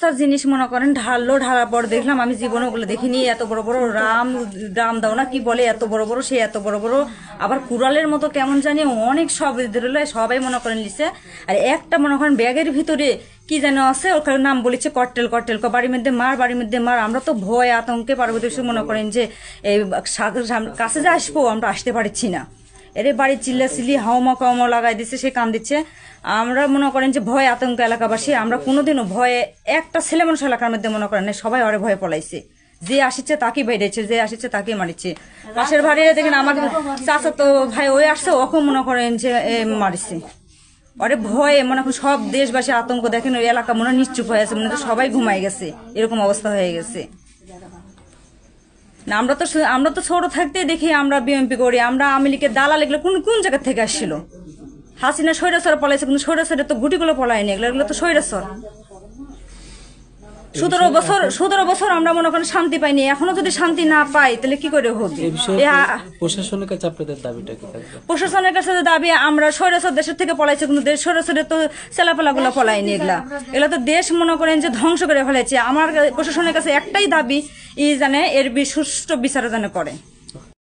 বস্তার জিনিস মনে করেন ঢালার পর দেখলাম, আমি জীবনে ওগুলো দেখিনি। এত বড় বড় রাম দাও না কি বলে, এত বড় বড়, সে এত বড় বড়, আবার কুড়ালের মতো কেমন জানি অনেক সব ধরলে সবাই মনে করেন লিছে। আর একটা মনে করেন ব্যাগের ভিতরে কি যেন আছে, ওখানে নাম বলেছে কট্টেল বাড়ির মধ্যে মার। আমরা তো ভয় আতঙ্কে পার্বতী মনে করেন যে এই কাছে যে আসবো, আমরা আসতে পারছি না। এর বাড়ির চিল্লি হাওমা কাউমা লাগাই দিচ্ছে, সে কান দিচ্ছে। আমরা মনে করেন যে ভয় আতঙ্ক এলাকাবাসী, আমরা কোনোদিনও ভয়ে একটা ছেলে মানুষ এলাকার মধ্যে মনে করেন সবাই ওরে ভয়ে পলাইছে। যে আসছে তাকে বেড়েছে, যে আসছে তাকে মারিছে। পাশের ভাড়িয়ে দেখেন আমার চাচা তো ভাই ওই আসছে, ওকে মনে করেন যে মারিছে। ওরে ভয়ে মনে করেন সব দেশবাসী আতঙ্ক, দেখেন ওই এলাকা মনে নিশ্চুপ হয়ে আছে, মনে তো সবাই ঘুমাই গেছে, এরকম অবস্থা হয়ে গেছে। না আমরা তো ছোট থাকতে দেখি আমরা বিএমপি করি, আমরা আওয়ামী লীগের দালাল, এগুলো কোন জায়গা থেকে আসছিল? হাসিনা স্বৈরাচার পলাইছে, কিন্তু স্বৈরাচারের তো গুটিগুলো পলায়নি, এগুলো তো স্বৈরাচার। 17 বছর আমরা মনে করেন শান্তি পাইনি, এখনো যদি শান্তি না পাই তাহলে কি করে হবে? প্রশাসনের কাছে আপনাদের দাবিটা কি থাকবে? প্রশাসনের কাছে দাবি, আমরা স্বৈরাচার দেশের থেকে পলাইছি, কিন্তু দেশ স্বৈরাচারের তো ছেলাপেলাগুলো পলায়নি। এগুলা তো দেশ মনে করেন যে ধ্বংস করে ফেলেছে। আমার প্রশাসনের কাছে একটাই দাবি, ই জানে এর সুষ্ঠু বিচার যেন করে।